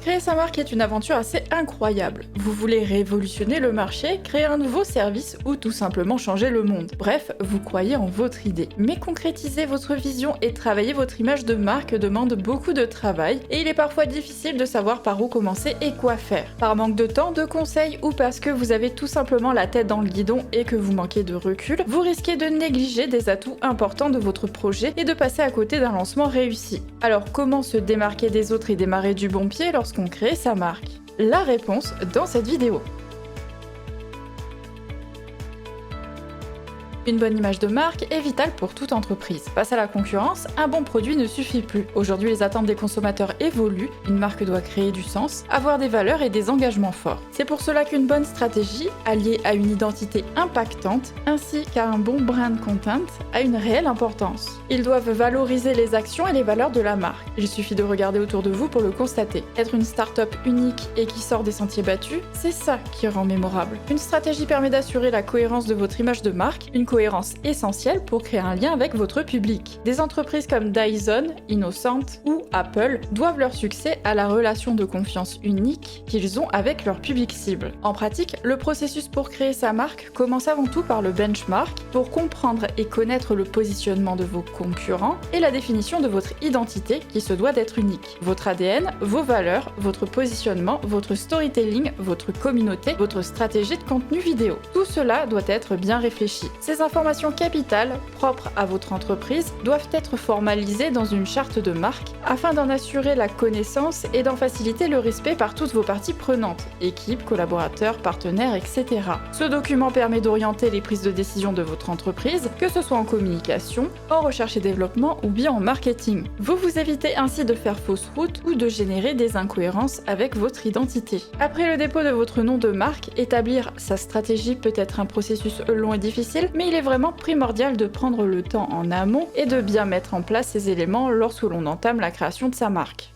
Créer sa marque est une aventure assez incroyable. Vous voulez révolutionner le marché, créer un nouveau service ou tout simplement changer le monde. Bref, vous croyez en votre idée. Mais concrétiser votre vision et travailler votre image de marque demande beaucoup de travail et il est parfois difficile de savoir par où commencer et quoi faire. Par manque de temps, de conseils ou parce que vous avez tout simplement la tête dans le guidon et que vous manquez de recul, vous risquez de négliger des atouts importants de votre projet et de passer à côté d'un lancement réussi. Alors comment se démarquer des autres et démarrer du bon pied lorsqu'on crée sa marque? La réponse dans cette vidéo. Une bonne image de marque est vitale pour toute entreprise. Face à la concurrence, un bon produit ne suffit plus. Aujourd'hui, les attentes des consommateurs évoluent, une marque doit créer du sens, avoir des valeurs et des engagements forts. C'est pour cela qu'une bonne stratégie, alliée à une identité impactante, ainsi qu'à un bon brand content, a une réelle importance. Ils doivent valoriser les actions et les valeurs de la marque. Il suffit de regarder autour de vous pour le constater. Être une start-up unique et qui sort des sentiers battus, c'est ça qui rend mémorable. Une stratégie permet d'assurer la cohérence de votre image de marque, une cohérence essentielle pour créer un lien avec votre public. Des entreprises comme Dyson, Innocent ou Apple doivent leur succès à la relation de confiance unique qu'ils ont avec leur public cible. En pratique, le processus pour créer sa marque commence avant tout par le benchmark pour comprendre et connaître le positionnement de vos concurrents et la définition de votre identité qui se doit d'être unique. Votre ADN, vos valeurs, votre positionnement, votre storytelling, votre communauté, votre stratégie de contenu vidéo. Tout cela doit être bien réfléchi. Ces informations capitales, propres à votre entreprise, doivent être formalisées dans une charte de marque afin d'en assurer la connaissance et d'en faciliter le respect par toutes vos parties prenantes, équipes, collaborateurs, partenaires, etc. Ce document permet d'orienter les prises de décision de votre entreprise, que ce soit en communication, en recherche et développement ou bien en marketing. Vous vous évitez ainsi de faire fausse route ou de générer des incohérences avec votre identité. Après le dépôt de votre nom de marque, établir sa stratégie peut être un processus long et difficile, mais il est vraiment primordial de prendre le temps en amont et de bien mettre en place ces éléments lorsque l'on entame la création de sa marque.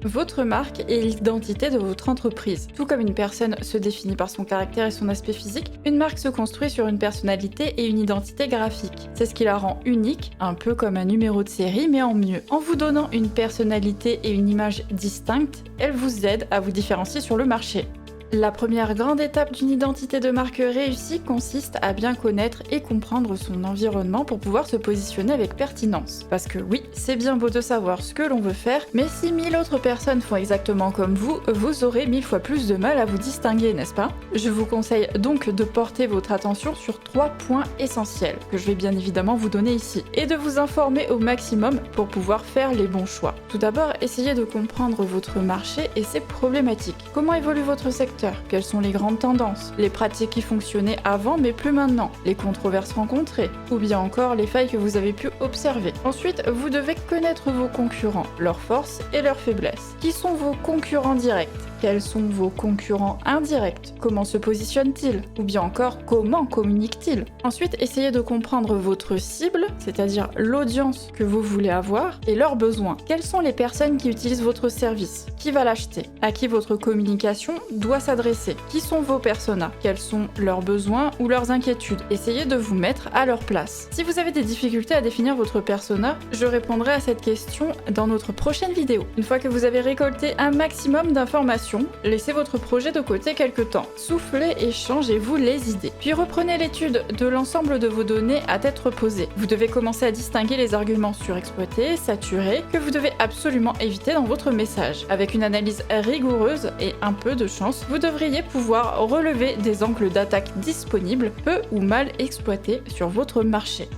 Votre marque est l'identité de votre entreprise. Tout comme une personne se définit par son caractère et son aspect physique, une marque se construit sur une personnalité et une identité graphique. C'est ce qui la rend unique, un peu comme un numéro de série mais en mieux. En vous donnant une personnalité et une image distinctes, elle vous aide à vous différencier sur le marché. La première grande étape d'une identité de marque réussie consiste à bien connaître et comprendre son environnement pour pouvoir se positionner avec pertinence. Parce que oui, c'est bien beau de savoir ce que l'on veut faire, mais si 1000 autres personnes font exactement comme vous, vous aurez 1000 fois plus de mal à vous distinguer, n'est-ce pas? Je vous conseille donc de porter votre attention sur 3 points essentiels, que je vais bien évidemment vous donner ici, et de vous informer au maximum pour pouvoir faire les bons choix. Tout d'abord, essayez de comprendre votre marché et ses problématiques. Comment évolue votre secteur? Quelles sont les grandes tendances? Les pratiques qui fonctionnaient avant mais plus maintenant? Les controverses rencontrées? Ou bien encore les failles que vous avez pu observer? Ensuite, vous devez connaître vos concurrents, leurs forces et leurs faiblesses. Qui sont vos concurrents directs? Quels sont vos concurrents indirects? Comment se positionnent-ils? Ou bien encore, comment communiquent-ils? Ensuite, essayez de comprendre votre cible, c'est-à-dire l'audience que vous voulez avoir, et leurs besoins. Quelles sont les personnes qui utilisent votre service? Qui va l'acheter? À qui votre communication doit s'adresser? Qui sont vos personas? Quels sont leurs besoins ou leurs inquiétudes? Essayez de vous mettre à leur place. Si vous avez des difficultés à définir votre persona, je répondrai à cette question dans notre prochaine vidéo. Une fois que vous avez récolté un maximum d'informations, laissez votre projet de côté quelque temps. Soufflez et changez-vous les idées. Puis reprenez l'étude de l'ensemble de vos données à tête reposée. Vous devez commencer à distinguer les arguments surexploités, saturés, que vous devez absolument éviter dans votre message. Avec une analyse rigoureuse et un peu de chance, vous devriez pouvoir relever des angles d'attaque disponibles, peu ou mal exploités sur votre marché.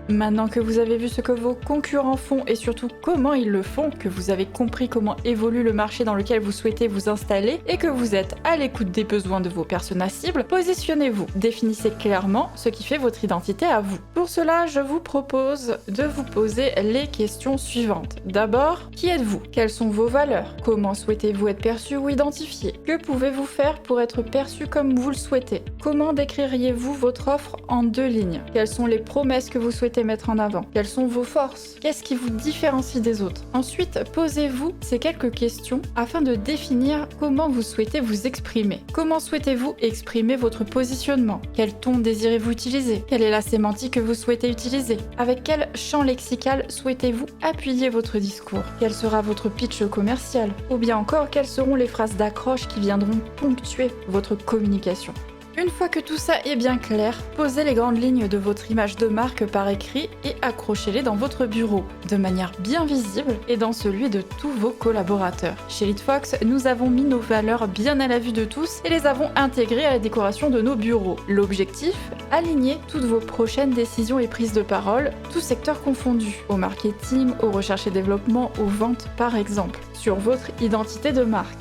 Maintenant que vous avez vu ce que vos concurrents font et surtout comment ils le font, que vous avez compris comment évolue le marché dans lequel vous souhaitez vous installer et que vous êtes à l'écoute des besoins de vos personas cibles, positionnez-vous. Définissez clairement ce qui fait votre identité à vous. Pour cela, je vous propose de vous poser les questions suivantes. D'abord, qui êtes-vous? Quelles sont vos valeurs? Comment souhaitez-vous être perçu ou identifié? Que pouvez-vous faire pour être perçu comme vous le souhaitez? Comment décririez-vous votre offre en 2 lignes? Quelles sont les promesses que vous souhaitez souhaitez mettre en avant? Quelles sont vos forces? Qu'est-ce qui vous différencie des autres? Ensuite, posez-vous ces quelques questions afin de définir comment vous souhaitez vous exprimer. Comment souhaitez-vous exprimer votre positionnement? Quel ton désirez-vous utiliser? Quelle est la sémantique que vous souhaitez utiliser? Avec quel champ lexical souhaitez-vous appuyer votre discours? Quel sera votre pitch commercial? Ou bien encore, quelles seront les phrases d'accroche qui viendront ponctuer votre communication? Une fois que tout ça est bien clair, posez les grandes lignes de votre image de marque par écrit et accrochez-les dans votre bureau, de manière bien visible et dans celui de tous vos collaborateurs. Chez LeadFox, nous avons mis nos valeurs bien à la vue de tous et les avons intégrées à la décoration de nos bureaux. L'objectif? Aligner toutes vos prochaines décisions et prises de parole, tous secteurs confondus, au marketing, aux recherches et développement, aux ventes par exemple, sur votre identité de marque.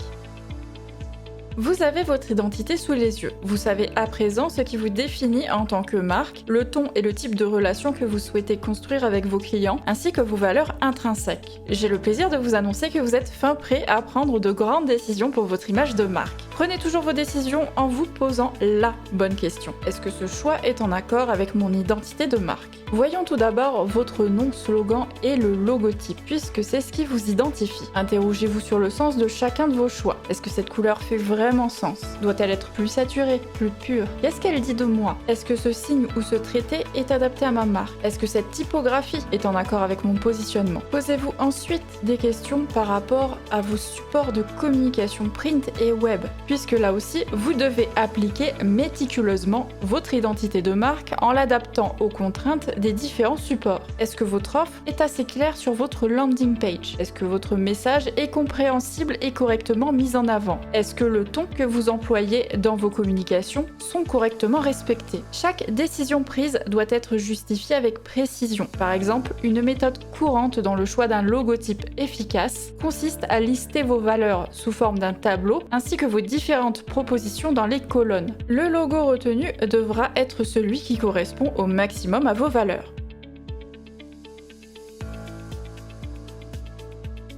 Vous avez votre identité sous les yeux. Vous savez à présent ce qui vous définit en tant que marque, le ton et le type de relation que vous souhaitez construire avec vos clients, ainsi que vos valeurs intrinsèques. J'ai le plaisir de vous annoncer que vous êtes fin prêt à prendre de grandes décisions pour votre image de marque. Prenez toujours vos décisions en vous posant la bonne question. Est-ce que ce choix est en accord avec mon identité de marque? Voyons tout d'abord votre nom, slogan et le logotype, puisque c'est ce qui vous identifie. Interrogez-vous sur le sens de chacun de vos choix. Est-ce que cette couleur fait vraiment sens? Doit-elle être plus saturée, plus pure? Qu'est-ce qu'elle dit de moi? Est-ce que ce signe ou ce traité est adapté à ma marque? Est-ce que cette typographie est en accord avec mon positionnement? Posez-vous ensuite des questions par rapport à vos supports de communication print et web, puisque là aussi, vous devez appliquer méticuleusement votre identité de marque en l'adaptant aux contraintes des différents supports. Est-ce que votre offre est assez claire sur votre landing page? Est-ce que votre message est compréhensible et correctement mis en avant? Est-ce que le ton que vous employez dans vos communications sont correctement respectés? Chaque décision prise doit être justifiée avec précision. Par exemple, une méthode courante dans le choix d'un logotype efficace consiste à lister vos valeurs sous forme d'un tableau ainsi que vos différentes propositions dans les colonnes. Le logo retenu devra être celui qui correspond au maximum à vos valeurs.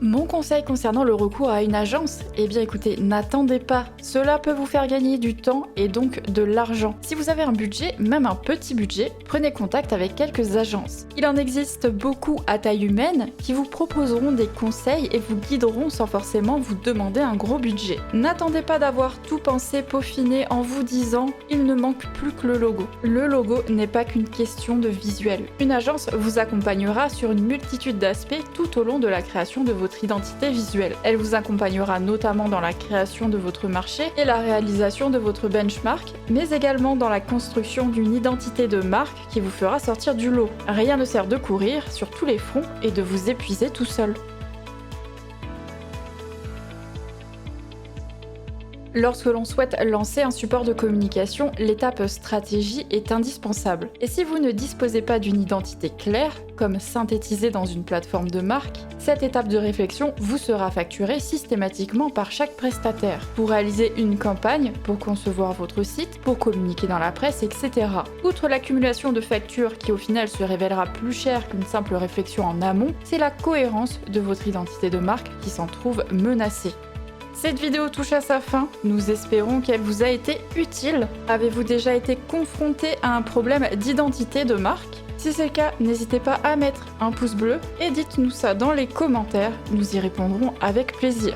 Mon conseil concernant le recours à une agence? Eh bien écoutez, n'attendez pas. Cela peut vous faire gagner du temps et donc de l'argent. Si vous avez un budget, même un petit budget, prenez contact avec quelques agences. Il en existe beaucoup à taille humaine qui vous proposeront des conseils et vous guideront sans forcément vous demander un gros budget. N'attendez pas d'avoir tout pensé, peaufiné en vous disant « il ne manque plus que le logo ». Le logo n'est pas qu'une question de visuel. Une agence vous accompagnera sur une multitude d'aspects tout au long de la création de votre identité visuelle. Elle vous accompagnera notamment dans la création de votre marché et la réalisation de votre benchmark, mais également dans la construction d'une identité de marque qui vous fera sortir du lot. Rien ne sert de courir sur tous les fronts et de vous épuiser tout seul. Lorsque l'on souhaite lancer un support de communication, l'étape stratégie est indispensable. Et si vous ne disposez pas d'une identité claire, comme synthétisée dans une plateforme de marque, cette étape de réflexion vous sera facturée systématiquement par chaque prestataire. Pour réaliser une campagne, pour concevoir votre site, pour communiquer dans la presse, etc. Outre l'accumulation de factures qui au final se révélera plus chère qu'une simple réflexion en amont, c'est la cohérence de votre identité de marque qui s'en trouve menacée. Cette vidéo touche à sa fin, nous espérons qu'elle vous a été utile. Avez-vous déjà été confronté à un problème d'identité de marque? Si c'est le cas, n'hésitez pas à mettre un pouce bleu et dites-nous ça dans les commentaires, nous y répondrons avec plaisir.